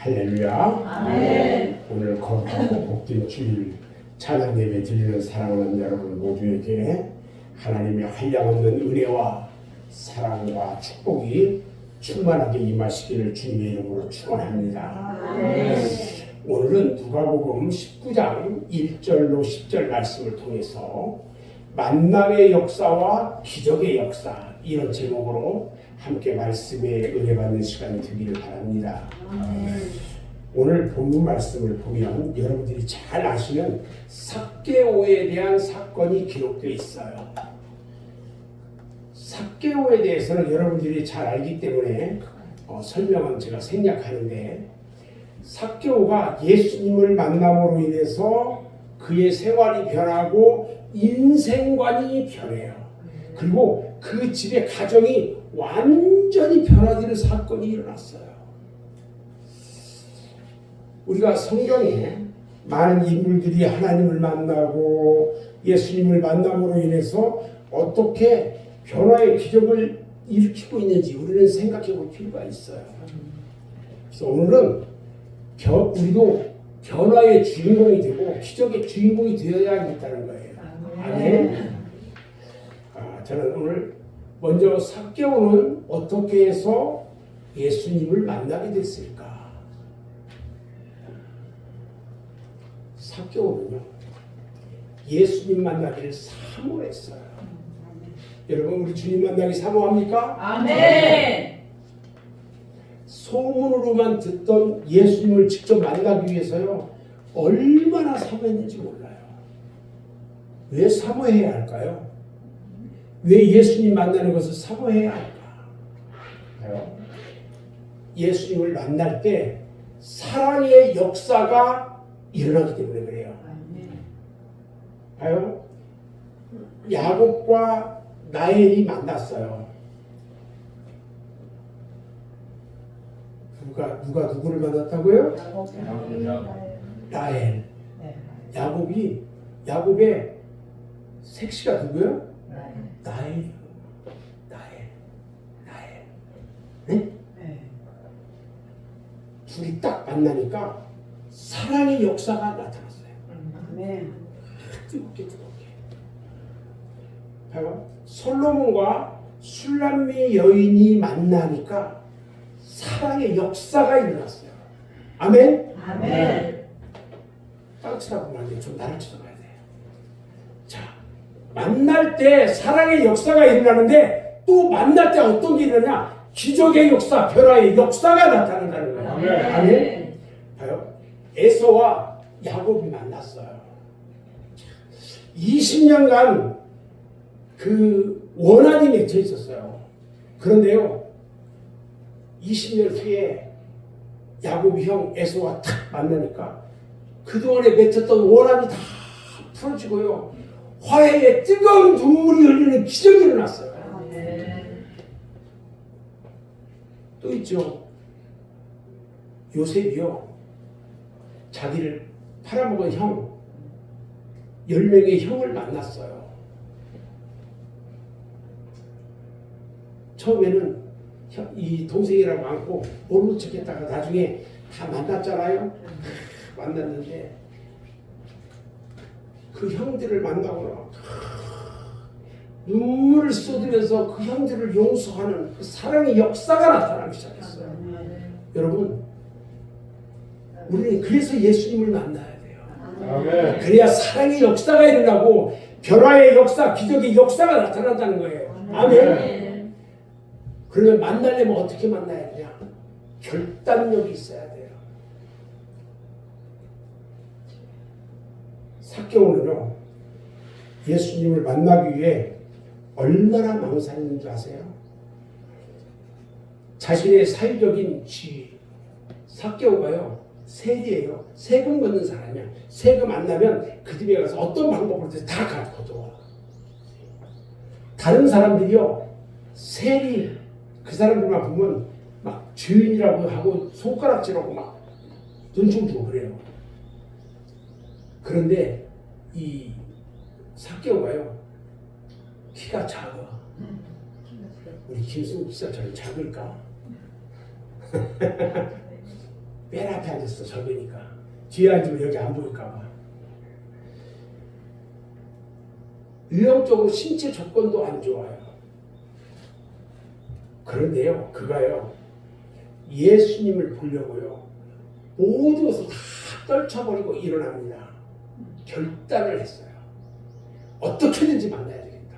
할렐루야. 아멘. 오늘 거룩하고 복된 주일 찬양 예배 드리는 사랑하는 여러분 모두에게 하나님의 한량없는 은혜와 사랑과 축복이 충만하게 임하시기를 주님의 이름으로 축원합니다. 아멘. 오늘은 누가복음 19장 1절로 10절 말씀을 통해서 만남의 역사와 기적의 역사, 이런 제목으로 함께 말씀에 은혜 받는 시간이 되기를 바랍니다. 오늘 본문 말씀을 보면 여러분들이 잘 아시는 삭개오에 대한 사건이 기록되어 있어요. 삭개오에 대해서는 여러분들이 잘 알기 때문에 설명은 제가 생략하는데, 삭개오가 예수님을 만남으로 인해서 그의 생활이 변하고 인생관이 변해요. 그리고 그 집의 가정이 완전히 변화되는 사건이 일어났어요. 우리가 성경에 많은 인물들이 하나님을 만나고 예수님을 만남으로 인해서 어떻게 변화의 기적을 일으키고 있는지 우리는 생각해 볼 필요가 있어요. 그래서 오늘은 우리도 변화의 주인공이 되고 기적의 주인공이 되어야겠다는 거예요. 아멘. 저는 오늘 먼저 삭개오는 어떻게 해서 예수님을 만나게 됐을까? 삭개오는요, 예수님 만나기를 사모했어요. 여러분, 우리 주님 만나기 사모합니까? 아멘. 소문으로만 듣던 예수님을 직접 만나기 위해서요, 얼마나 사모했는지 몰라요. 왜 사모해야 할까요? 왜 예수님 만나는 것을 사모해야 할까? 예수님을 만날 때 사랑의 역사가 일어나기 때문에 그래요. 봐요. 야곱과 라헬이 만났어요. 누가 누구를 만났다고요? 라헬. 야곱의 색시가 누구요? 라헬. 네? 둘이 딱 만나니까 사랑의 역사가 나타났어요. 뜨겁게. 봐요. 솔로몬과 술람미 여인이 만나니까 사랑의 역사가 일어났어요. 아멘? 아멘. 땅 쳐다보면 안 돼요. 좀 나를 쳐다봐야 돼요. 자, 만날 때 사랑의 역사가 일어나는데 또 만날 때 어떤 게 일어나냐? 기적의 역사, 변화의 역사가 나타난다는 거예요. 아멘. 아멘? 봐요. 에서와 야곱이 만났어요. 20년간 그 원한이 맺혀 있었어요. 그런데요, 20년 후에 야곱이 형 에서와 탁 만나니까 그동안에 맺혔던 원한이 다 풀어지고요, 화해의 뜨거운 눈물이 흘리는 기적이 일어났어요. 또 있죠. 요셉이요, 자기를 팔아먹은 형 10명의 형을 만났어요. 처음에는 이 동생이라고 안고 모르는 척했다가 나중에 다 만났잖아요. 만났는데 그 형들을 만나고 눈물을 쏟으면서 그 형들을 용서하는 그 사랑의 역사가 나타나기 시작했어요. 여러분, 우리는 그래서 예수님을 만나야 돼요. 아멘. 그래야 사랑의 역사가 일어나고 변화의 역사, 기적의 역사가 나타난다는 거예요. 아멘. 그러면 만나려면 어떻게 만나야 되냐? 결단력이 있어야 돼요. 삭개오는요, 예수님을 만나기 위해 얼마나 망설였는 줄 아세요? 자신의 사회적인 지위, 삭개오가요, 세리예요. 세금 걷는 사람이야. 세금 안 나면 그 집에 가서 어떤 방법으로든 다 가져와. 다른 사람들이요, 세리, 그 사람들만 보면 막 주인이라고 하고 손가락질하고 막 눈총 주고 그래요. 그런데 이 삭개오가요, 키가 작아. 우리 김승국 집사처럼 작을까? 맨 앞에 앉았어. 적으니까 뒤에 앉으면 여기 안 보일까 봐. 유형적으로 신체 조건도 안 좋아요. 그런데요, 그가요, 예수님을 보려고요, 모든 것을 다 떨쳐버리고 일어납니다. 결단을 했어요. 어떻게든지 만나야 되겠다.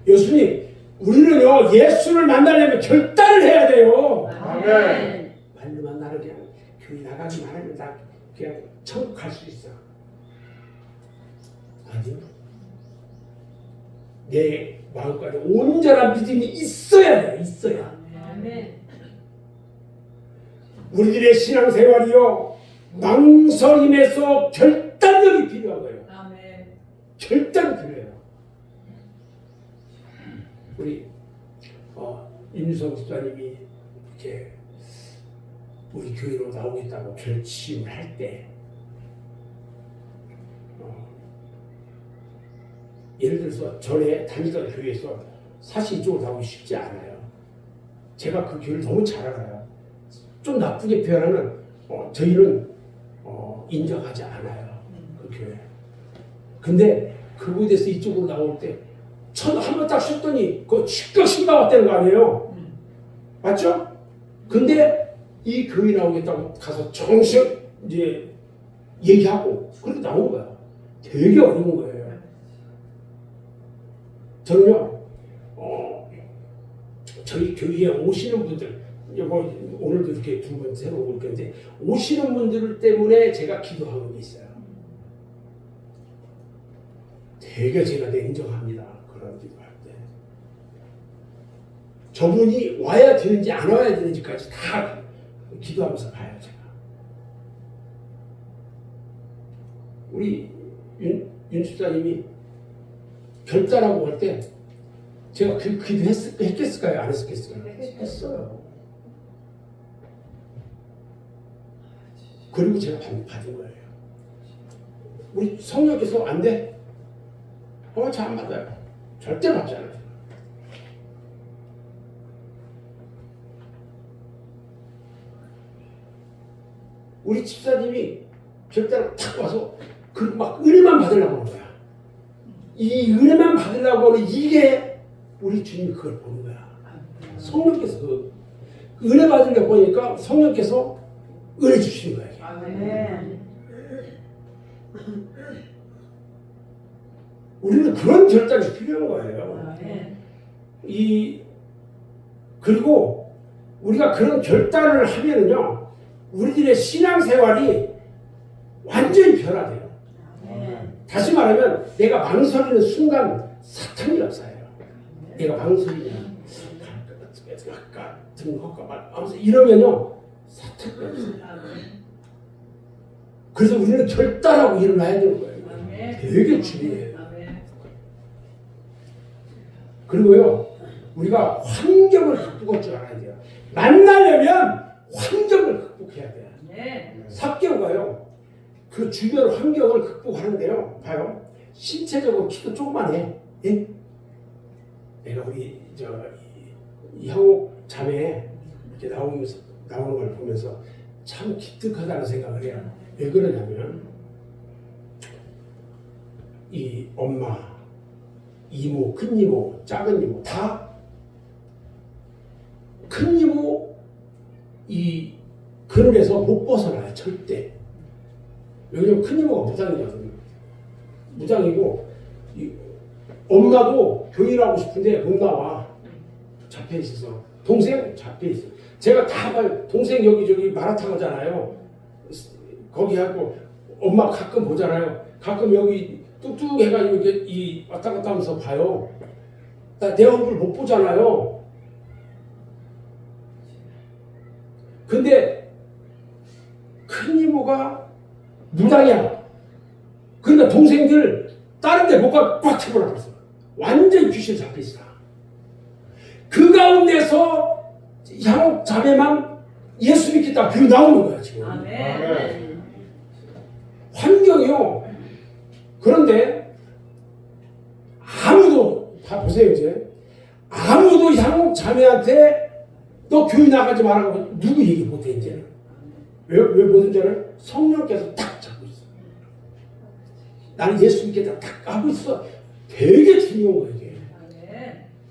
예수님, 우리는요, 예수를 만나려면 결단을 해야 돼요. 아멘. 말로만 나를 그냥 교회 나가기만 하면 나 그냥 천국 갈 수 있어. 아니요. 내 마음까지 온전한 믿음이 있어야 돼요. 있어야. 아멘. 우리들의 신앙생활이요, 망설임에서 결단력이 필요한 거예요. 아멘. 결단이 필요해요. 우리 윤성 집사님이 이렇게 우리 교회로 나오겠다고 결심을 할 때, 예를 들어서 전에 다니던 교회에서 사실 이쪽으로 나오기 쉽지 않아요. 제가 그 교회를 너무 잘 알아요. 좀 나쁘게 표현하면 저희는 인정하지 않아요. 그 교회. 근데 그곳에서 이쪽으로 나올 때 한번 딱 쉬었더니 그 즉각 신가 왔다는 거 아니에요? 맞죠? 근데 이 교회 나오겠다고 가서 정식 이제 얘기하고 그렇게 나온 거야. 되게 어려운 거예요. 저는요, 저희 교회에 오시는 분들, 오늘도 이렇게 두 번 새로 올 건데, 오시는 분들 때문에 제가 기도하는 게 있어요. 되게 제가 인정합니다. 그런 기도할 때. 저분이 와야 되는지 안 와야 되는지까지 다 기도하면서 봐요, 제가. 우리 윤 집사님이 결단하고 할 때 제가 그 기도 했겠을까요? 안 했겠을까요? 했어요. 그리고 제가 받은 거예요. 우리 성령께서 안 돼? 잘 안 받아요. 절대 받지 않아요. 우리 집사님이 결단을 탁 와서 막 은혜만 받으려고 하는 거야. 이 은혜만 받으려고 하는 이게 우리 주님이 그걸 보는 거야. 성령께서 그 은혜 받으려고 하니까 성령께서 은혜 주시는 거야. 아멘. 우리는 그런 결단이 필요한 거예요. 아멘. 그리고 우리가 그런 결단을 하면은요, 우리들의 신앙생활이 완전히 변화돼요. 아멘. 다시 말하면 내가 망설이는 순간 사탄이 없어요. 내가 망설이냐, 같은 것과 말, 이러면요 사탄이 없어요. 그래서 우리는 결단하고 일어나야 되는 거예요. 아멘. 되게 중요해요. 아멘. 그리고요, 우리가 환경을 극복할 줄 알아야 돼요. 만나려면 환경을 극복해야 돼요. 네. 삭개오가요, 그 주변 환경을 극복하는데요, 봐요. 신체적으로 키도 조그만해. 예? 내가 우리 이형옥 자매 이렇게 나오는 걸 보면서 참 기특하다는 생각을 해요. 왜 그러냐면 이 엄마, 이모, 큰 이모, 작은 이모 다 큰 이모 이 그늘에서 못 벗어나요. 절대. 왜냐면 큰 이모가 무당이거든요. 무당이고 엄마도 교회를 하고 싶은데 못 나와. 잡혀 있어서. 동생 잡혀 있어. 제가 다 봐요. 동생 여기저기 마라탕 하잖아요. 거기 하고 엄마 가끔 보잖아요. 가끔 여기 뚝뚝해가지고 이렇게 왔다 갔다 하면서 봐요. 나 내 얼굴 못 보잖아요. 근데 큰 이모가 무당이야. 그러니까 동생들 다른 데 못 가 꽉 채워놔 버렸어. 완전히 귀신 잡혀 있어. 그 가운데서 향옥 자매만 예수 믿겠다 교회 나오는 거야 지금. 아멘. 환경이요. 그런데 아무도 다 보세요 이제 아무도 향옥 자매한테 너 교회 나가지 말라고 누구 얘기 못해 이제. 왜 뭐든지 알아요? 성령께서 딱 잡고 있어. 나는 예수 믿겠다 딱 하고 있어. 되게 중요한 거예요 이게.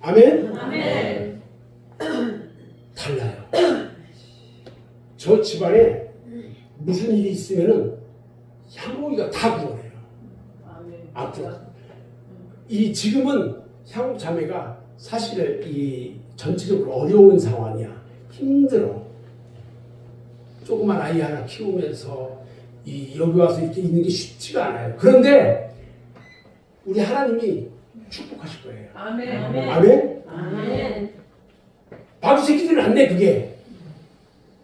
아멘? 아멘. 달라요. 저 집안에 무슨 일이 있으면은 향옥이가 다 구원해요. 앞으로. 이 지금은 향옥 자매가 사실 이 전체적으로 어려운 상황이야. 힘들어. 조그만 아이 하나 키우면서 이 여기 와서 이렇게 있는 게 쉽지가 않아요. 그런데 우리 하나님이 축복하실 거예요. 아멘. 아멘? 아멘. 바보 새끼들은 안 돼, 그게.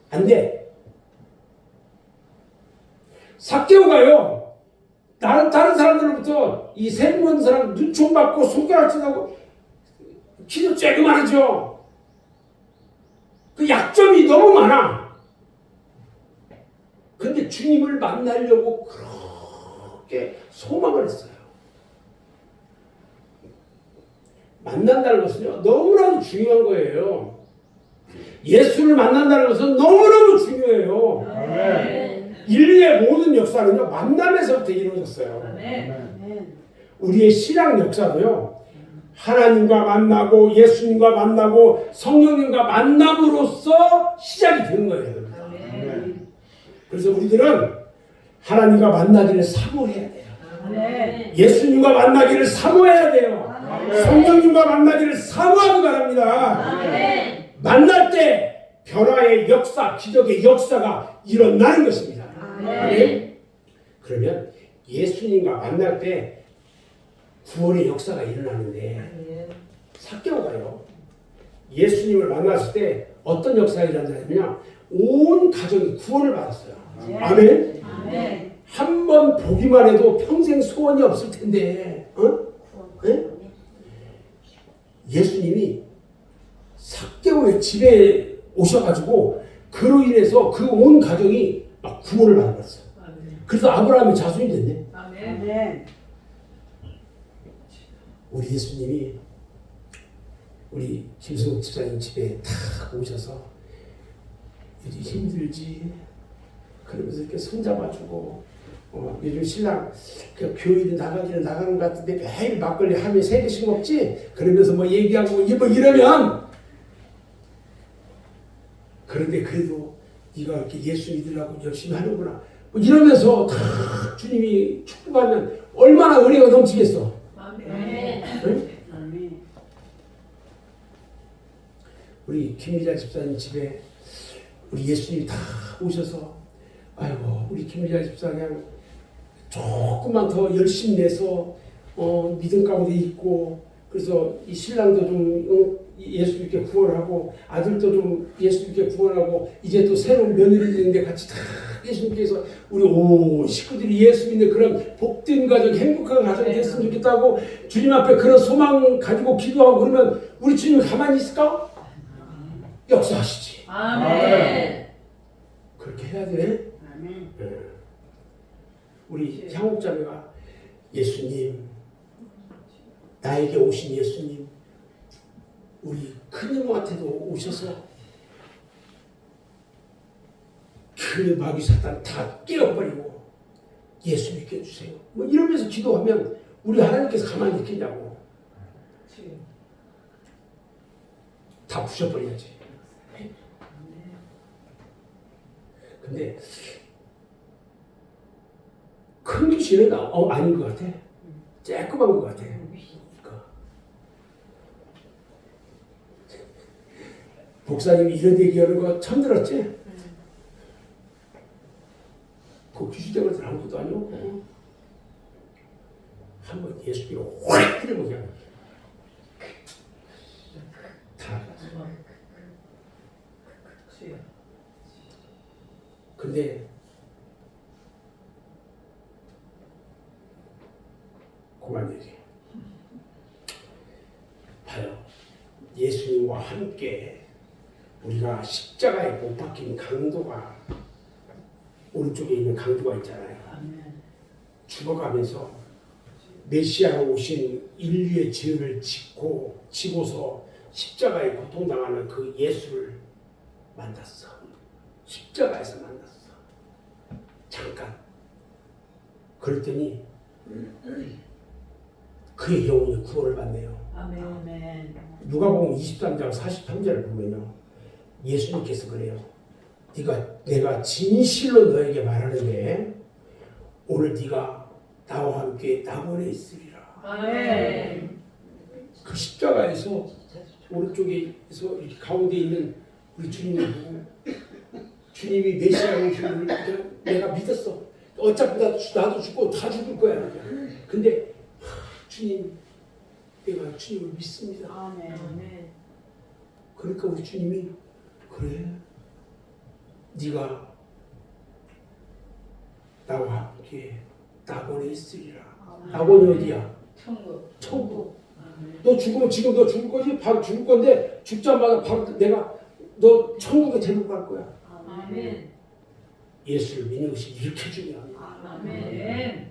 안 돼. 삭개오가요, 다른 사람들로부터 이 세는 사람 눈총 받고 손가락질하고 키도 쬐그만하죠. 그 약점이 너무 많아. 근데 주님을 만나려고 그렇게 소망을 했어요. 만난다는 것은요, 너무나도 중요한 거예요. 예수를 만난다는 것은 너무너무 중요해요. 아멘. 인류의 모든 역사는요, 만남에서부터 이루어졌어요. 아멘. 우리의 신앙 역사도요, 하나님과 만나고 예수님과 만나고 성령님과 만남으로써 시작이 되는 거예요. 아멘. 그래서 우리들은 하나님과 만나기를 사모해야 돼요. 아멘. 예수님과 만나기를 사모해야 돼요. 성령님과 만나기를 사모하기 바랍니다. 아멘. 만날 때 변화의 역사, 기적의 역사가 일어나는 것입니다. 아멘. 그러면 예수님과 만날 때 구원의 역사가 일어나는데 삭개오가요, 예수님을 만났을 때 어떤 역사가 일어나냐면 온 가정이 구원을 받았어요. 아멘. 아멘. 한 번 보기만 해도 평생 소원이 없을 텐데, 네? 예수님이 삭개오의 집에 오셔가지고 그로 인해서 그 온 가정이 막 구원을 받았어요. 그래서 아브라함의 자손이 됐네. 아멘. 우리 예수님이 우리 김승욱 집사님 집에 탁 오셔서 요즘 힘들지? 그러면서 이렇게 손잡아주고, 요즘 신랑 그 교회를 나가는 것 같은데 매일 막걸리 하루에 3개씩 먹지? 그러면서 뭐 얘기하고 뭐 이러면, 그런데 그래도 네가 이렇게 예수 믿으려고 열심히 하는구나 뭐 이러면서 다 주님이 축복하면 얼마나 은혜가 넘치겠어. 아멘. 응? 아멘. 우리 김미자 집사님 집에 우리 예수님이 다 오셔서, 아이고 우리 김미자 집사 그냥 조금만 더 열심히 내서 믿음 가운데 있고, 그래서 이 신랑도 좀 예수 믿게 구원하고 아들도 좀 예수 믿게 구원하고 이제 또 새로운 며느리 되는데 같이 다 예수님께서 우리 온 식구들이 예수 믿는 그런 복된 가정, 행복한 가정이 됐으면 좋겠다고 주님 앞에 그런 소망 가지고 기도하고 그러면 우리 주님이 가만히 있을까? 역사하시지. 아멘. 그렇게 해야 돼. 아멘. 우리 향옥자매가 예수님, 나에게 오신 예수님, 우리 큰이모한테도 오셔서 그 마귀 사탄 다 깨어버리고 예수 믿게 해주세요. 뭐 이러면서 기도하면 우리 하나님께서 가만히 있겠냐고. 다 부셔버려야지. 근데 큰 귀신은 아닌 것 같아. 쬐끄만 것 같아. 목사님이 이런 얘기하는 거 처음 들었지? 그 귀신적으로 아무것도 아니고 한번 예수님을 확 때리고 그냥 다. 근데 그만 얘기. 봐요. 예수님과 함께 우리가 십자가에 못 박힌 강도가, 오른쪽에 있는 강도가 있잖아요. 죽어가면서 메시아로 오신 인류의 죄를 지고서 십자가에 고통당하는 그 예수를 만났어. 십자가에서 만났어. 그랬더니 그의 영혼이 구원을 받네요. 아멘. 누가복음 23장 43절을 보면요. 예수님께서 그래요. 내가 진실로 너에게 말하는데 오늘 네가 나와 함께 낙원에 있으리라. 아멘. 그 십자가에서 오른쪽에서 이렇게 가운데 있는 우리 주님을 보고 주님이 메시아인 줄 내가 믿었어. 어차피 나도 죽고 다 죽을 거야. 근데 주님, 내가 주님을 믿습니다. 아멘. 그러니까 우리 주님이 그래, 네가 나와 함께 낙원에 있으리라. 낙원이 어디야? 천국. 천국. 너 죽으면 지금 너 죽을 거지? 바로 죽을 건데 죽자마자 바로 내가 너 천국에 데리고 갈 거야. 아멘. 예수를 믿는 것이 이렇게 중요합니다. 아멘.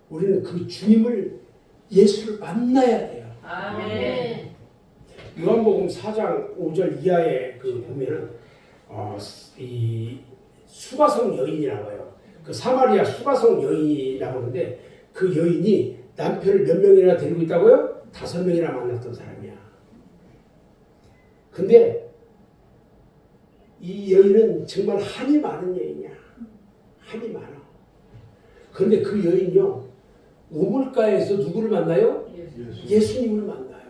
우리는 그 주님을 예수를 만나야 돼요. 아멘. 요한복음 4장 5절 이하에 그 보면은 이 수가성 여인이라고 해요. 그 사마리아 수가성 여인이라고 하는데 그 여인이 남편을 몇 명이나 데리고 있다고요? 5명이나 만났던 사람이야. 근데 이 여인은 정말 한이 많은 여인이야. 한이 많아. 그런데 그 여인이요, 우물가에서 누구를 만나요? 예수님을 만나요.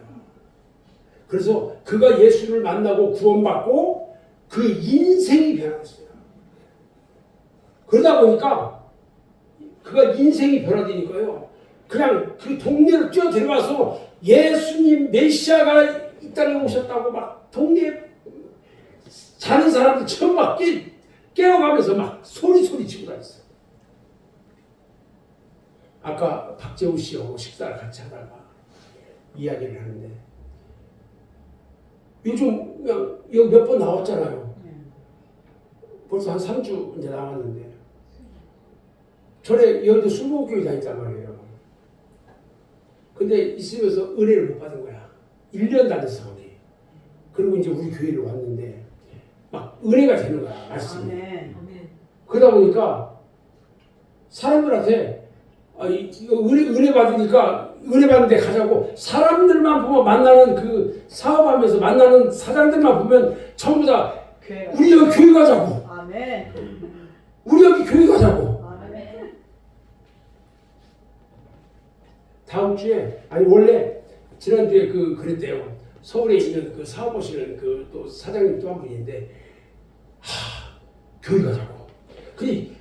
그래서 그가 예수를 만나고 구원받고 그 인생이 변했어요. 그러다 보니까 그가 인생이 변화되니까요, 그냥 그 동네를 뛰어들어가서 예수님 메시아가 이 땅에 오셨다고 막 동네에 자는 사람들 처음 막 깨워가면서 막 소리 치고 다녔어요. 아까 박재우 씨하고 식사를 같이 하다가 이야기를 하는데 요즘 그냥 여기 몇 번 나왔잖아요. 벌써 한 3주 이제 나왔는데 전에 여기도 순복교회 다녔단 말이에요. 근데 있으면서 은혜를 못 받은 거야. 1년 다녔어 거기. 그리고 이제 우리 교회를 왔는데 막 은혜가 되는 거야, 말씀이. 아멘. 그러다 보니까 사람들한테 은혜 받으니까 은혜 받는데 가자고 사람들만 보면 만나는 그 사업하면서 만나는 사장들만 보면 전부 다 우리 여기 교회 가자고. 아멘. 우리 여기 교회 가자고. 아멘. 다음 주에 원래 지난주에 그랬대요. 서울에 있는 그 사업하시는 그 또 사장님 또 한 분인데 교회 가자고. 근데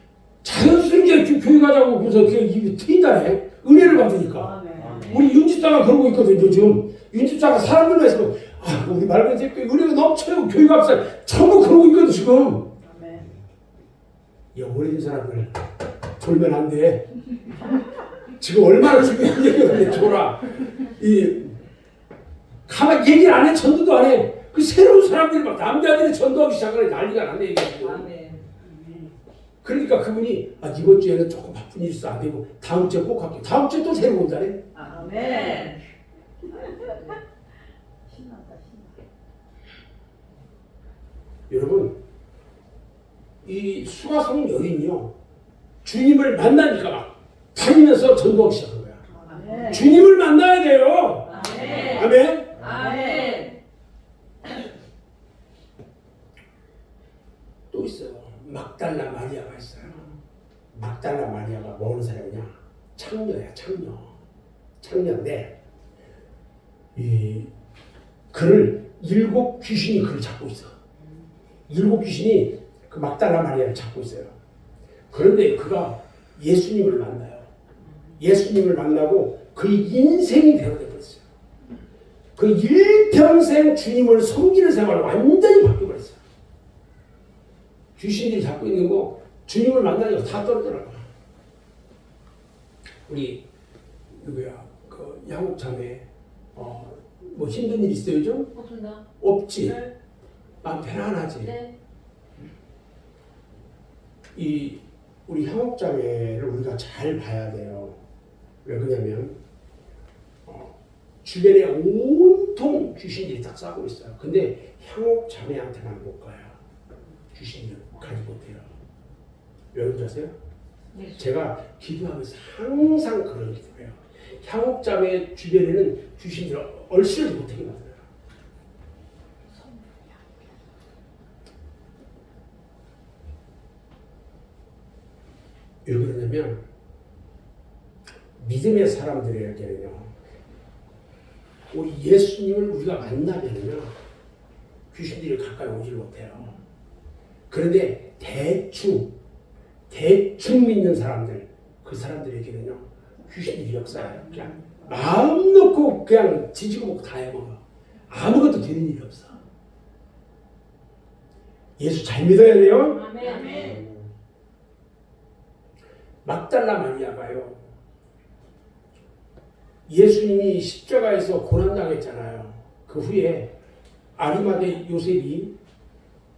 자연스럽게 교회 가자고 그래서 그게 입이 트인다네. 은혜를 받으니까. 아멘. 우리 윤집사가 그러고 있거든 요즘. 윤집사가 사람들로 해서 우리 맑은 새끼 은혜가 넘쳐요. 교회 갑시다. 전부 그러고 있거든 지금. 아멘. 영혼의 사람들 졸면 안 돼. 지금 얼마나 중요한 얘기인데 줘라. 가만 얘기를 안 해. 전도도 안 해. 그 새로운 사람들이 막 남자들이 전도하기 시작하는 난리가 났네 이게. 아멘. 그러니까 그분이 이번 주에는 조금 바쁜 일이 있어 안 되고 다음 주에 꼭 할게. 다음 주에 또 새로 온다네. 아멘. 신난다. 여러분 이 수가성 여인이요 주님을 만나니까 막 다니면서 전도하기 시작한 거야. 아멘. 주님을 만나야 돼요. 아멘. 아멘. 아멘. 또 있어요. 막달라 마리아가 있어요. 막달라 마리아가 뭐 하는 사람이냐? 창녀야, 창녀. 창녀인데 그를 7 귀신이 그를 잡고 있어. 7 귀신이 그 막달라 마리아를 잡고 있어요. 그런데 그가 예수님을 만나요. 예수님을 만나고 그의 인생이 변화돼 버렸어요. 그 일평생 주님을 섬기는 생활을 완전히 바뀌어버렸어요. 귀신들이 잡고 있는 거 주님을 만나니까 다 떨어져나가. 우리 누구야 그 양욱 자매 뭐 힘든 일 있어요 요즘? 없습니다. 없지. 네. 마음 편안하지. 네. 이 우리 향옥 자매를 우리가 잘 봐야 돼요. 왜 그러냐면 주변에 온통 귀신들이 딱 싸고 있어요. 근데 향옥 자매한테만 못 가요. 귀신들 가지 못해요. 왜 그런지 아세요? 제가 기도하면서 항상 그런 기도해요. 향옥자매 주변에는 귀신들을 얼씬하지 못하게 만들어요. 왜 그러냐면 믿음의 사람들에게는요, 우리 예수님을 우리가 만나면요 귀신들이 가까이 오질 못해요. 그런데 대충 믿는 사람들, 그 사람들에게는요 귀신들이 역사해요. 그냥 마음 놓고 그냥 지지고 먹고 다 해먹어. 아무것도 되는 일이 없어. 예수 잘 믿어야 돼요. 아멘. 막달라 마리아가요, 예수님이 십자가에서 고난당했잖아요. 그 후에 아리마대 요셉이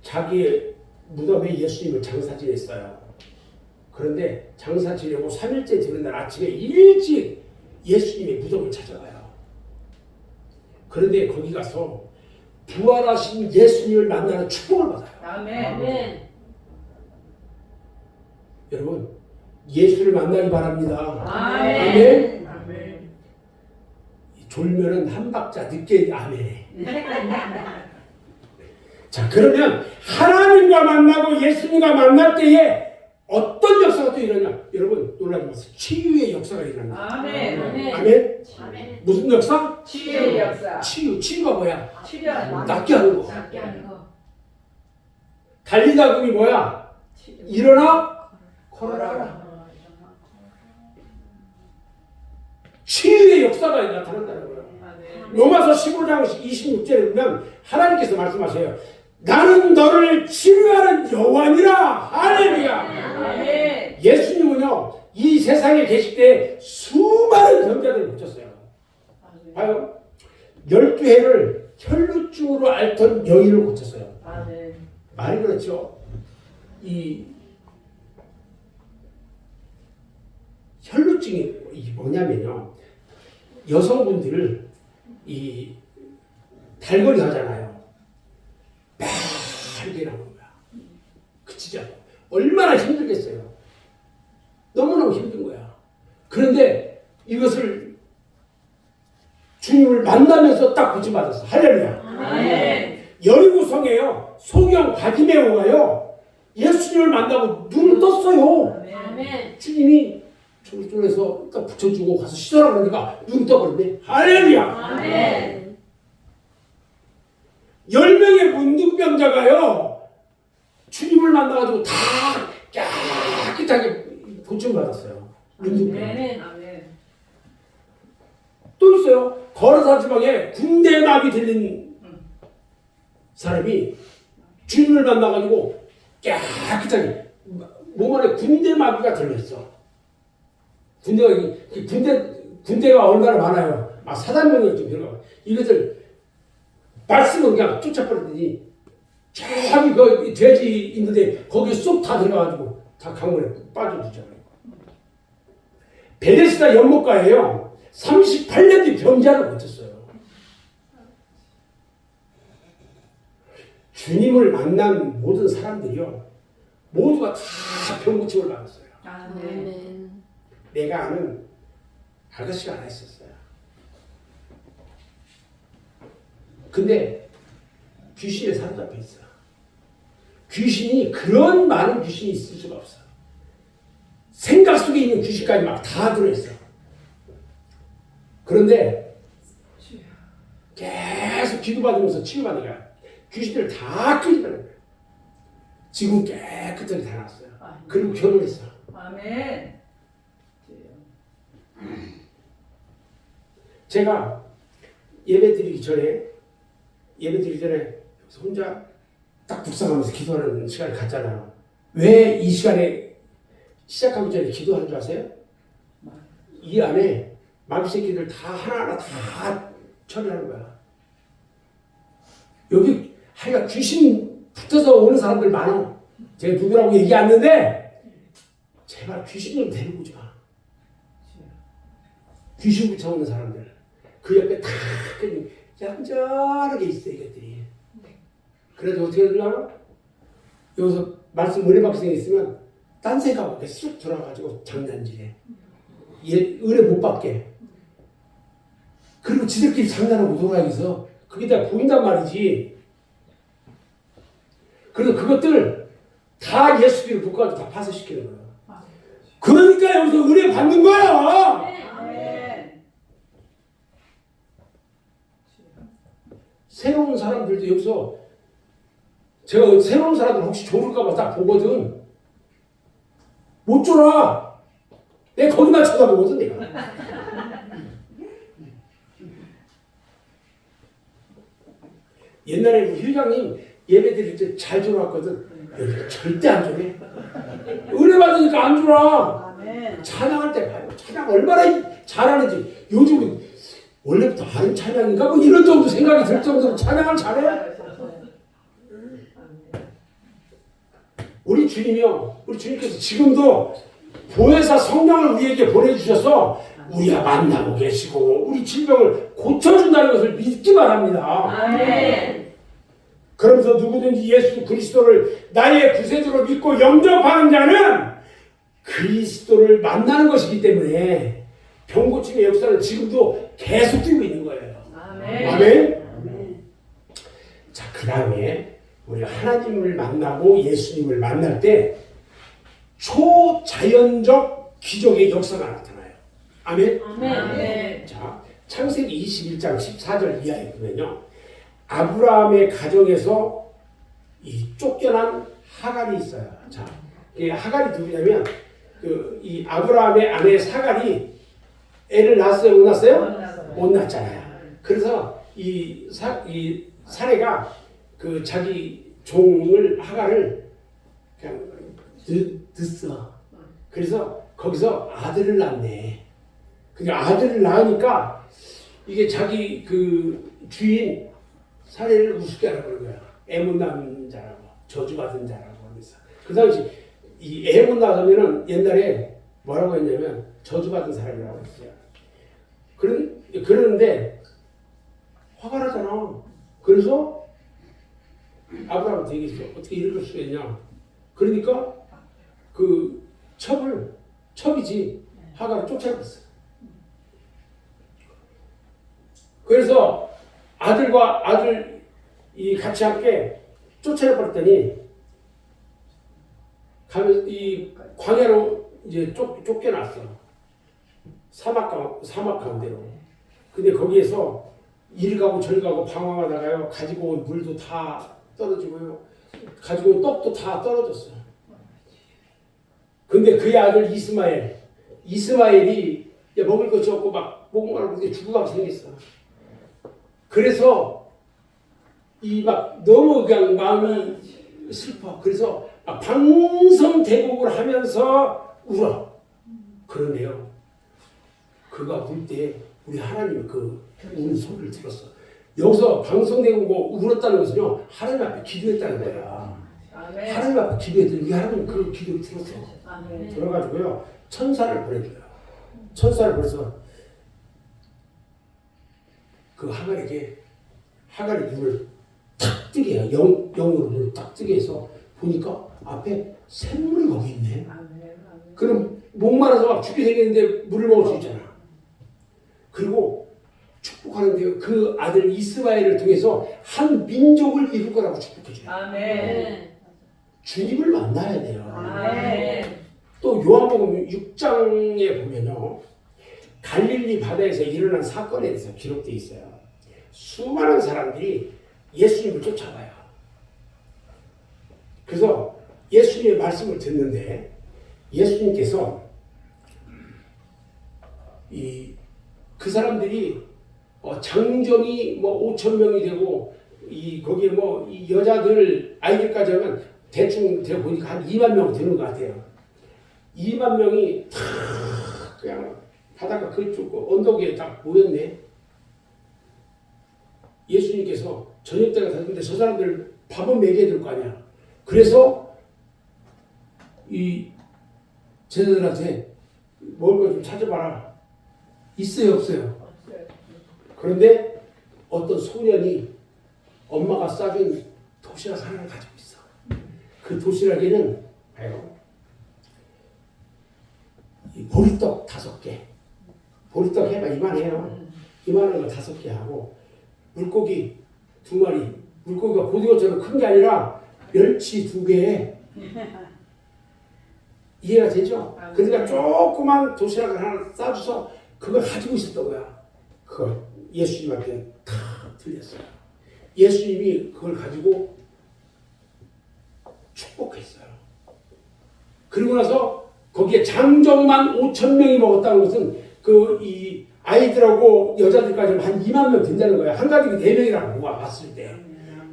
자기의 무덤에 예수님을 장사 지냈어요. 그런데 장사 지내고 3일째 되는 날 아침에 일찍 예수님의 무덤을 찾아가요. 그런데 거기 가서 부활하신 예수님을 만나는 축복을 받아요. 아멘. 여러분, 예수를 만나기 바랍니다. 아멘. 졸면은 한 박자 늦게 아멘해. 자, 그러면 하나님과 만나고 예수님과 만날 때에 어떤 역사가 또 일어나냐? 여러분 놀라지 마세요. 치유의 역사가 일어납니다. 아멘. 아멘. 아멘. 무슨 역사? 치유의 역사. 치유가 뭐야? 치료하는 낫게 하는 거. 낫게 하는 거. 달리다 보니 뭐야? 일어나 걸어라. 치유의 역사가 나타난다는 거예요. 로마서 15장 26절에 보면 하나님께서 말씀하세요. 나는 너를 치유하는 여호와니라. 할렐루야. 아멘. 예수님은요 이 세상에 계실 때 수많은 병자들을 고쳤어요. 봐요. 12해를 혈루증으로 앓던 여인을 고쳤어요. 아멘. 말이 그렇죠. 이 혈루증이 뭐냐면요, 여성분들을 이 달거리 하잖아요. 이렇게 나오는 거야. 그치죠? 얼마나 힘들겠어요. 너무너무 힘든 거야. 그런데 이것을 주님을 만나면서 딱 고침받았어. 할렐루야. 아멘. 여리고성에요 소경 바디메오가요 예수님을 만나고 눈을 떴어요. 아멘. 주님이 저쪽에서 딱 붙여주고 가서 씻어라 그러니까 눈 떠버렸네. 할렐루야. 아멘. 10명의 문둥병자가요 주님을 만나가지고 다 깨끗하게 고침받았어요. 문둥병. 아멘. 또 있어요. 거라사 지방에 군대마비 들린 사람이 주님을 만나가지고 깨끗하게 몸 안에 군대마비가 들렸어. 군대가 얼마나 많아요. 막 4,000명이 좀 들어가. 이것을 말씀을 그냥 쫓아버리더니 저기 그 돼지 있는데 거기에 쏙 다 들어가가지고 다 강물에 빠져주잖아요. 베데스다 연못가에요 38년 뒤 병자를 고쳤어요. 주님을 만난 모든 사람들이요 모두가 다 병고침을 받았어요. 아멘. 내가 아는 아저씨가 하나 있었어요. 근데 귀신에 사로잡혀 있어. 귀신이 그런 많은 귀신이 있을 수가 없어. 생각 속에 있는 귀신까지 막 다 들어있어. 그런데 계속 기도받으면서 치유받는 거야. 귀신들을 다 끄집어낸 거야. 지금 깨끗하게 다 나왔어요. 그리고 결혼했어. 아멘. 제가 예배드리기 전에 여기서 혼자 딱 묵상하면서 기도하는 시간을 갖잖아요. 왜 이 시간에 시작하기 전에 기도하는 줄 아세요? 이 안에 마귀 새끼들 다 하나하나 다 처리하는 거야. 여기 하여간 귀신 붙어서 오는 사람들 많아. 제가 누구라고 얘기 안 하는데 제발 귀신 좀 데리고 오지 마. 귀신 붙여오는 사람들 그 옆에 다 그냥 얌전하게 있어 이것들이. 그래도 어떻게 되려고? 여기서 말씀 은혜 박생이 있으면 딴 생각 없게 쑥 들어가가지고 장난질해. 얘 은혜 못 받게. 그리고 지들끼리 장난하고 놀아야겠어. 그게 다 보인단 말이지. 그래서 그것들 다 예수님을 묶어가지고 다 파쇄시키는 거야. 그러니까 여기서 은혜 받는 거야. 아멘. 새로운 사람들도 여기서 제가 새로운 사람들 혹시 좋을까봐 딱 보거든. 못 줘라. 내가 거기만 쳐다보거든 내가. 옛날에 우리 회장님 예배 드릴 때 잘 줘놨거든. 여기 절대 안 줘네. 은혜 받으니까 안 주라. 아멘. 찬양할 때 봐요. 찬양 얼마나 잘하는지. 요즘은 원래부터 아는 찬양인가? 뭐 이런 정도 생각이 들 정도로 찬양을 잘해. 우리 주님이요. 우리 주님께서 지금도 보혜사 성령을 우리에게 보내주셔서 우리가 만나고 계시고 우리 질병을 고쳐준다는 것을 믿기 바랍니다. 아멘. 그러면서 누구든지 예수 그리스도를 나의 구세주로 믿고 영접하는 자는 그리스도를 만나는 것이기 때문에 병고침의 역사는 지금도 계속 뛰고 있는 거예요. 아멘. 아멘. 자, 그 다음에 우리가 하나님을 만나고 예수님을 만날 때 초자연적 기적의 역사가 나타나요. 아멘. 아멘. 자, 창세기 21장 14절 이하에 보면요. 아브라함의 가정에서 이 쫓겨난 하갈이 있어요. 자, 이 하갈이 누구냐면 이 아브라함의 아내 사갈이 애를 낳았어요, 못 낳았어요? 못 낳았잖아요. 그래서 이 사례가 그 자기 종을 하갈을 그냥 듣어. 그래서 거기서 아들을 낳네. 그러니까 아들을 낳으니까 이게 자기 그 주인 사례를 우습게 알아보는 거야. 애 못 낳은 자라고, 저주받은 자라고 하면서. 그 당시 이 애 못 낳으면은 옛날에 뭐라고 했냐면 저주받은 사람이라고 했어요. 그러는데 화가 나잖아. 그래서 아브라함한테 얘기했어. 어떻게 이럴 수가 있냐. 그러니까 그 첩이지 하갈을 쫓아갔어. 그래서 아들과 아들이 같이 함께 쫓아내버렸더니 가면 이 광야로 이제 쫓겨났어. 사막 가운데로. 근데 거기에서 이리 가고 저리 가고 방황하다가요. 가지고 온 물도 다 떨어지고요. 가지고 온 떡도 다 떨어졌어. 근데 그의 아들 이스마엘이 먹을 것이 없고 막 목마르고 죽어가고 생겼어. 그래서 이 막 너무 그냥 마음이 슬퍼. 그래서 막 방성대곡을 하면서 울어. 그런데요, 그가 울 때 우리 하나님이 그 우는 소리를 들었어. 여기서 방성대곡을 울었다는 것은요, 하나님 앞에 기도했다는 거야. 아멘. 하나님 앞에 기도했더니 우리 하나님 그 기도를 들었어. 아멘. 들어가지고요, 천사를 보내줘요. 천사를 보내서 그 하갈이 눈을 탁 뜨게 해요. 영으로 눈을 딱 뜨게 해서 보니까 앞에 샘물이 거기 있네. 아멘. 그럼 목마라서 막 죽게 생겼는데 물을 먹을 수 있잖아. 그리고 축복하는데요. 그 아들 이스마엘을 통해서 한 민족을 이룰 거라고 축복해줘요. 아멘. 주님을 만나야 돼요. 아멘. 또 요한복음 6장에 보면요. 갈릴리 바다에서 일어난 사건에 대해서 기록되어 있어요. 수많은 사람들이 예수님을 쫓아가요. 그래서 예수님의 말씀을 듣는데 예수님께서 그 사람들이 장정이 5,000명이 되고 거기에 이 여자들 아이들까지 하면 대충 보니까 한 2만 명 되는 것 같아요. 2만 명이 다 그냥 바닷가 그쪽 언덕 위에 딱 모였네. 예수님께서 저녁 때가 됐는데 저 사람들 밥은 먹여야 될 거 아니야. 그래서 이 제자들한테 먹을 거 좀 찾아봐라. 있어요, 없어요? 그런데 어떤 소년이 엄마가 싸준 도시락 하나를 가지고 있어. 그 도시락에는 봐요. 보리떡 5개. 보리떡 해봐 이만해요. 이만한 거 5개 하고 물고기 2마리. 물고기가 고등어처럼 큰 게 아니라 멸치 2개에 이해가 되죠? 그러니까 조그만 도시락을 하나 싸줘서 그걸 가지고 있었던 거야. 그걸 예수님한테 다 들렸어요. 예수님이 그걸 가지고 축복했어요. 그리고 나서 거기에 장정만 5,000명이 먹었다는 것은 이 아이들하고 여자들까지 한 2만 명 된다는 거야. 한 가족이 4명이라고 봤을 때.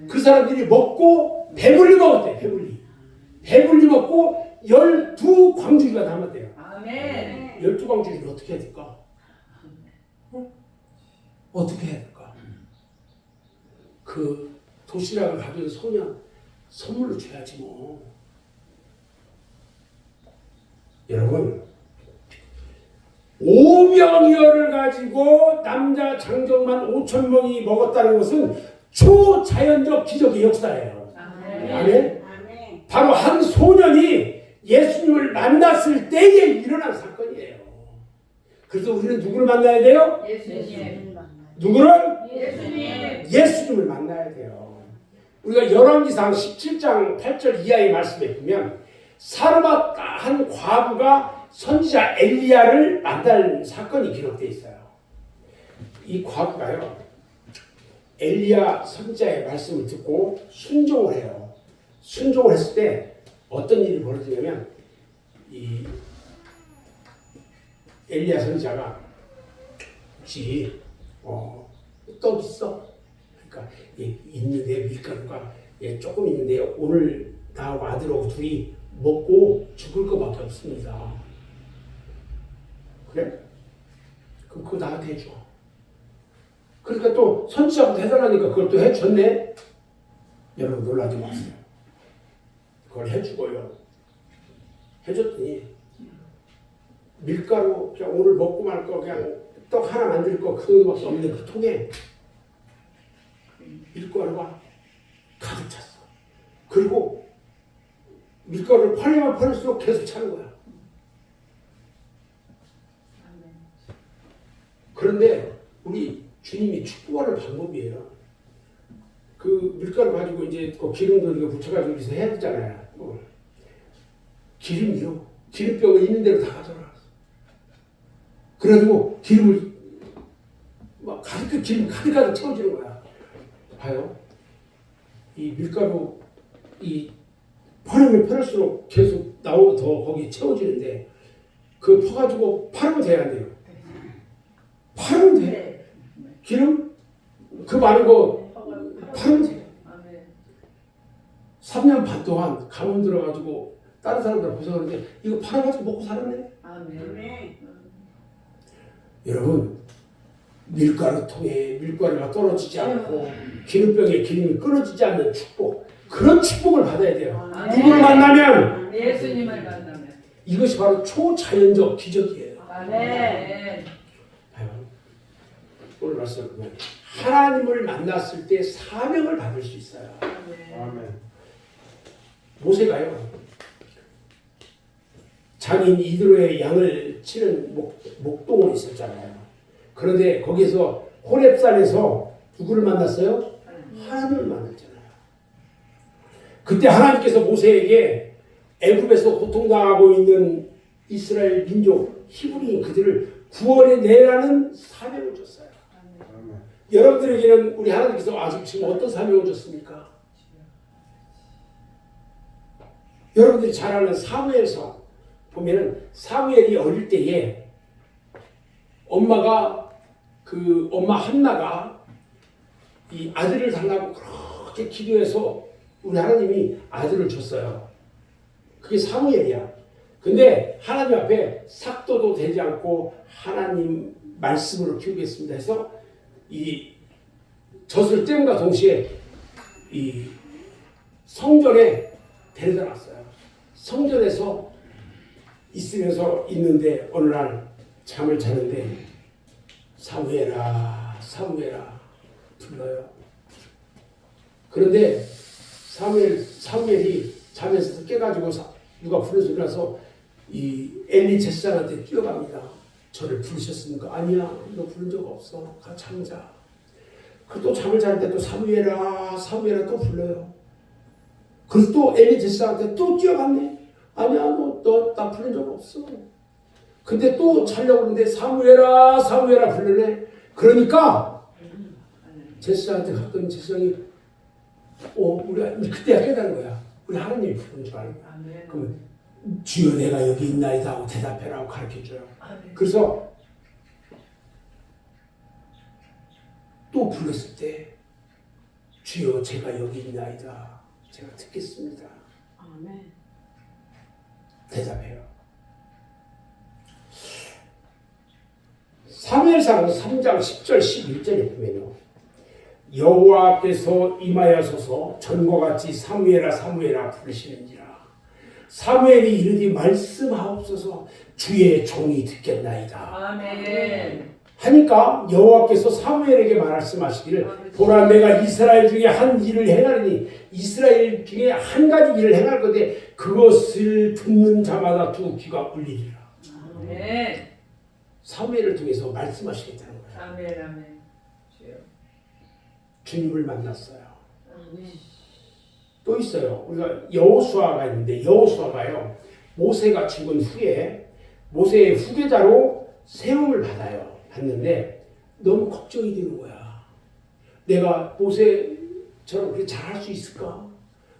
그 사람들이 먹고 배불리 먹었대. 배불리 먹고 12광주리가 남았대요. 아멘. 12광주리를 어떻게 해야 될까? 어떻게 해야 될까? 그 도시락을 가져온 소년 선물로 줘야지 뭐. 여러분 오병이어를 가지고 남자 장정만 5,000명이 먹었다는 것은 초자연적 기적의 역사예요. 아멘. 바로 한 소년이 예수님을 만났을 때에 일어난 사건이에요. 그래서 우리는 누구를 만나야 돼요? 예수님. 누구를? 예수님. 예수님을 만나야 돼요. 우리가 열왕기상 17장 8절 이하의 말씀에 보면 사르밧 한 과부가 선지자 엘리야를 만날 사건이 기록되어 있어요. 이 과부가요, 엘리야 선지자의 말씀을 듣고 순종을 해요. 순종을 했을 때 어떤 일이 벌어지냐면 이 엘리야 선지자가 혹시 떡 있어? 그러니까 있는데 밀가루가 조금 있는데 오늘 나하고 아들하고 둘이 먹고 죽을 것밖에 없습니다. 그래? 그럼 그거 나한테 해줘. 그러니까 또 선지자가 대단하니까 그걸 또 해줬네. 여러분 놀라지 마세요. 그걸 해주고요. 해줬더니 밀가루 그냥 오늘 먹고 말 거 그냥 떡 하나 만들 거 그 정도밖에 없는 그 통에 밀가루가 가득 찼어. 그리고 밀가루를 퍼내면 퍼낼수록 계속 차는 거야. 그런데 우리 주님이 축복하는 방법이에요. 그 밀가루 가지고 이제 그 기름도 이거 붙여가지고 여기서 해야 되잖아요. 기름이요. 기름병을 있는 대로 다 가져라. 그래가지고 기름을 막 기름 가득 채워지는 거야. 봐요. 이 밀가루 퍼내면 퍼낼수록 계속 더 거기 채워지는데 그 퍼가지고 팔으면 돼야 안 돼요? 팔으면 돼. 기름 그 많은 거 팔으면 돼. 3년 반 동안 가뭄 들어가지고 다른 사람들 고생하는데 이거 팔아가지고 먹고 살았네. 여러분 밀가루통에 밀가루가 떨어지지 않고 기름병에 기름이 끊어지지 않는 축복, 그런 축복을 받아야 돼요. 누구를 만나면? 예수님을 만나면. 이것이 바로 초자연적 기적이에요. 아멘. 오늘 말씀 보면 하나님을 만났을 때 사명을 받을 수 있어요. 아멘. 모세가요, 장인 이드로의 양을 치는 목동을 있었잖아요. 그런데 거기서 호렙산에서 누구를 만났어요? 하나님을 만났잖아요. 그때 하나님께서 모세에게 애굽에서 고통당하고 있는 이스라엘 민족 히브리인 그들을 구원해 내라는 사명을 줬어요. 아멘. 여러분들에게는 우리 하나님께서 아직 지금 어떤 사명을 줬습니까? 여러분들이 잘 아는 사무엘서 보면은 사무엘이 어릴 때에 엄마 한나가 이 아들을 달라고 그렇게 기도해서 우리 하나님이 아들을 줬어요. 그게 사무엘이야. 근데 하나님 앞에 삭도도 되지 않고 하나님 말씀으로 키우겠습니다 해서 이 젖을 땜과 동시에 이 성전에 데려다 놨어요. 성전에서 있는데 어느 날 잠을 자는데 사무엘아 불러요. 그런데 사무엘이 잠에서 깨가지고 누가 부른 소리 나서 이 엘리 제사장한테 뛰어갑니다. 저를 부르셨습니까? 아니야, 너 부른 적 없어. 가 잠을 자. 또 잠을 자는데 또 사무엘아 또 불러요. 그래서 또 엘리 제사장한테 또 뛰어갔네. 아니야, 너 나 부른 적 없어. 근데 또 자려고 하는데 사무엘아 불러네. 그러니까 제사장한테 갔더니 제사장이 우리가 그때야 깨달은 거야. 우리 하나님이 부르는 줄 아는 거야. 그러면 주여 내가 여기 있나이다 하고 대답해라고 가르쳐줘요. 그래서 또 불렀을 때 주여 제가 여기 있나이다. 제가 듣겠습니다. 아멘. 대답해요. 사무엘상 3장 10절 11절에 보면요. 여호와께서 임하여서서 전과 같이 사무엘아 부르시는지라. 사무엘이 이르되 말씀하옵소서 주의 종이 듣겠나이다. 아멘. 하니까 여호와께서 사무엘에게 말씀하시기를 보라 내가 이스라엘 중에 한 일을 행하리니 이스라엘 중에 한 가지 일을 행할 건데 그것을 듣는 자마다 두 귀가 울리리라. 아멘. 사무엘을 통해서 말씀하시겠다는 거예요. 아멘. 주님을 만났어요. 아멘. 또 있어요. 우리가 여호수아가 있는데 여호수아가요. 모세가 죽은 후에 모세의 후계자로 세움을 받는데 너무 걱정이 되는 거야. 내가 모세처럼 그렇게 잘할 수 있을까?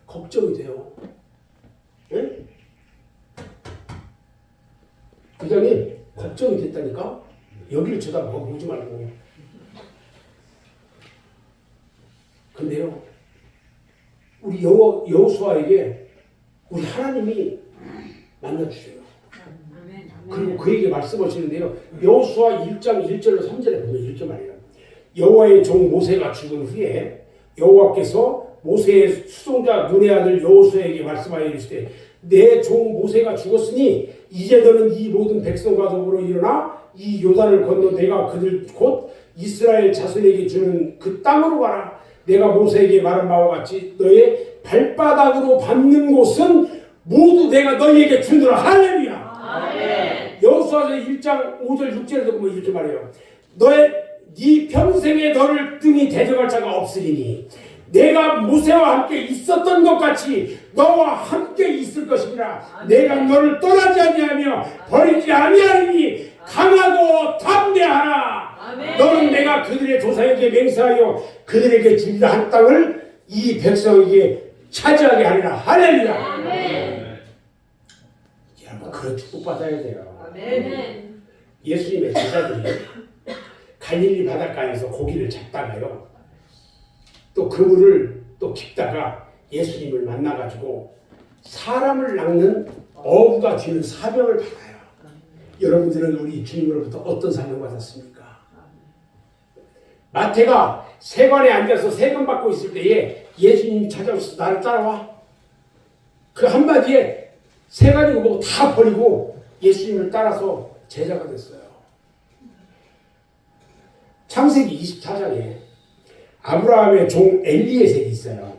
걱정이 돼요. 네? 부장님 걱정이 됐다니까? 여기를 쳐다보고 보지 말고. 근데요. 우리 여호수아에게 우리 하나님이 만나주세요. 그리고 그에게 말씀하시는데요. 여호수아 1장 1절로 3절에 보면 이렇게 말해요. 여호와의 종 모세가 죽은 후에 여호와께서 모세의 수종자 눈의 아들 여호수아에게 말씀하여 이르시되 내 종 모세가 죽었으니 이제 너는 이 모든 백성과 더불어 일어나 이 요단을 건너 내가 그들 곧 이스라엘 자손에게 주는 그 땅으로 가라. 내가 모세에게 말한 바와 같이 너의 발바닥으로 밟는 곳은 모두 내가 너희에게 주노라. 할렐루야. 아멘. 여호수아서 1장 5절 6절에도 보면 이렇게 말해요. 네 평생에 너를 등이 대적할 자가 없으리니 내가 모세와 함께 있었던 것 같이 너와 함께 있을 것이니라. 내가 너를 떠나지 아니하며 버리지 아니하리니 강하고 담대하라. 아멘. 너는 내가 그들의 조상에게 맹세하여 그들에게 주리라 한 땅을 이 백성에게 차지하게 하리라. 할렐루야. 아멘. 여러분 그런 축복 받아야 돼요. 아멘. 예수님의 제자들이 갈릴리 바닷가에서 고기를 잡다가요. 또 그물을 또 깁다가 예수님을 만나가지고 사람을 낚는 어부가 되는 사명을 받아요. 여러분들은 우리 주님으로부터 어떤 사명 받았습니까? 마태가 세관에 앉아서 세금 받고 있을 때에 예수님이 찾아오셔서 나를 따라와. 그 한마디에 세관이고 뭐고 다 버리고 예수님을 따라서 제자가 됐어요. 창세기 24장에 아브라함의 종 엘리에셀이 있어요.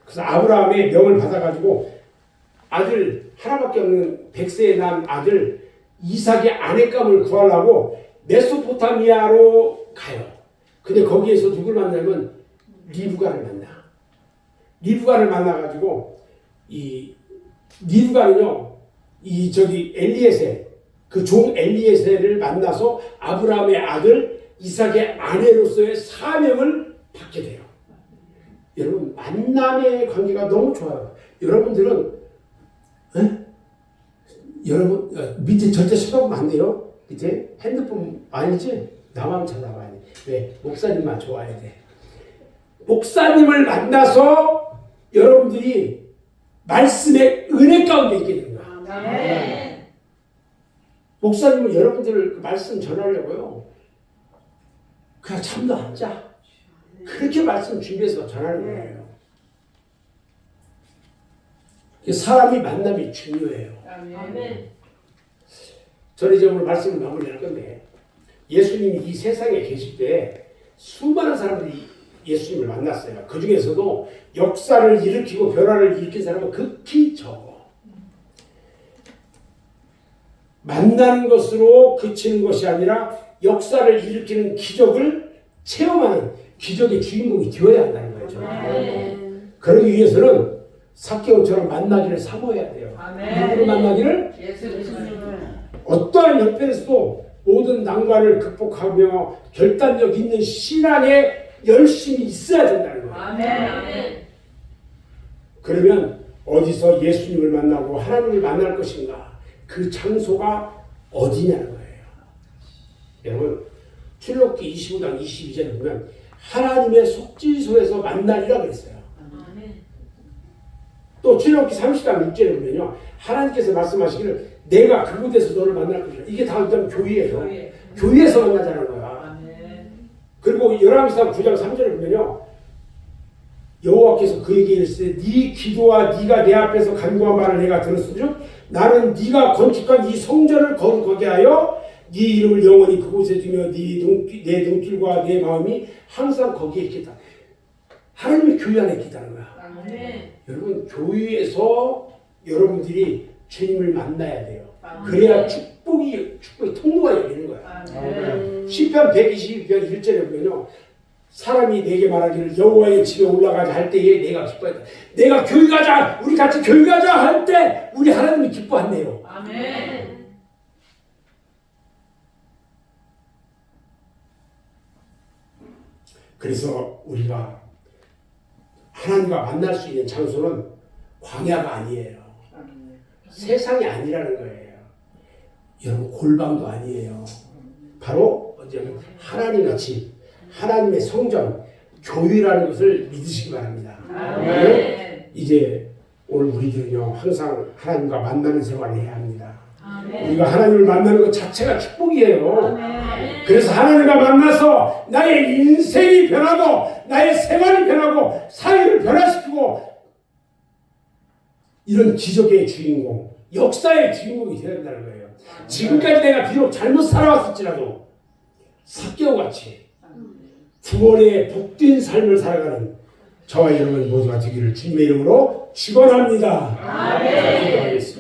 그래서 아브라함의 명을 받아가지고 아들 하나밖에 없는 100세에 난 아들 이삭의 아내감을 구하려고 메소포타미아로 가요. 근데 거기에서 누굴 만나면 리브가를 만나. 리브가를 만나가지고 이 리브가는요 엘리에셀 그 종 엘리에셀을 만나서 아브라함의 아들 이삭의 아내로서의 사명을 받게 돼요. 여러분 만남의 관계가 너무 좋아요. 여러분들은 여러분 밑에 절대 쳐다보면 안 돼요. 밑에 핸드폰 아니지? 나만 쳐다봐야 돼. 왜? 목사님만 좋아해야 돼. 목사님을 만나서 여러분들이 말씀의 은혜 가운데 있게 되는 거야. 아멘. 목사님은 여러분들 그 말씀 전하려고요. 그냥 잠도 안 자. 그렇게 말씀 준비해서 전하는 거예요. 사람이 만남이 중요해요. 아멘. 저는 이제 오늘 말씀을 마무리할 건데 예수님이 이 세상에 계실 때 수많은 사람들이 예수님을 만났어요. 그 중에서도 역사를 일으키고 변화를 일으킨 사람은 극히 적어. 만나는 것으로 그치는 것이 아니라 역사를 일으키는 기적을 체험하는 기적의 주인공이 되어야 한다는 거죠. 아멘. 그러기 위해서는 삭개오처럼 만나기를 사모해야 돼요. 누구를 만나기를? 예수님을. 어떠한 형편에서도 모든 난관을 극복하며 결단력 있는 신앙에 열심히 있어야 된다는 거예요. 아멘. 그러면 어디서 예수님을 만나고 하나님을 만날 것인가? 그 장소가 어디냐는 거예요. 여러분, 출애굽기 25장 22절에 보면 하나님의 속죄소에서 만나리라 그랬어요. 아멘. 또 출애굽기 30장 6절에 보면요, 하나님께서 말씀하시기를 내가 그곳에서 너를 만날 것이다. 이게 다 그냥 교회예요. 교회에서 만나자는 거야. 그리고 열왕기상 9장 3절에 보면요, 여호와께서 그에게 이르시되 네 기도와 네가 내 앞에서 간구한 말을 내가 들었은즉 나는 네가 건축한 이 성전을 거룩하게 하여 네 이름을 영원히 그곳에 두며 내 눈길과 내 마음이 항상 거기에 있겠다. 하나님의 교회 안에 있다는 거야. 아멘. 여러분, 교회에서 여러분들이 주님을 만나야 돼요. 그래야 축복의 통로가 열리는 거야. 아멘. 시편 122편 1절에 보면요, 사람이 내게 말하기를 여호와의 집에 올라가자 할 때에 내가 기뻐했다. 내가 교회 가자, 우리 같이 교회 가자 할 때 우리 하나님이 기뻐한대요. 아멘. 그래서 우리가 하나님과 만날 수 있는 장소는 광야가 아니에요. 세상이 아니라는 거예요. 여러분, 골방도 아니에요. 바로 어쩌면 하나님의 집, 하나님의 성전, 교회라는 것을 믿으시기 바랍니다. 아멘. 이제 오늘 우리들은요, 항상 하나님과 만나는 생활을 해야 합니다. 아멘. 우리가 하나님을 만나는 것 자체가 축복이에요. 아멘. 그래서 하나님과 만나서 나의 인생이 변하고 나의 생활이 변하고 사회를 변화시키고 이런 기적의 주인공, 역사의 주인공이 되어야 된다는 거예요. 지금까지 내가 비록 잘못 살아왔을지라도 삭개오같이 구원의 복된 삶을 살아가는 저와 여러분 모두가 되기를 주님의 이름으로 축원합니다. 아멘. 기도하겠습니다.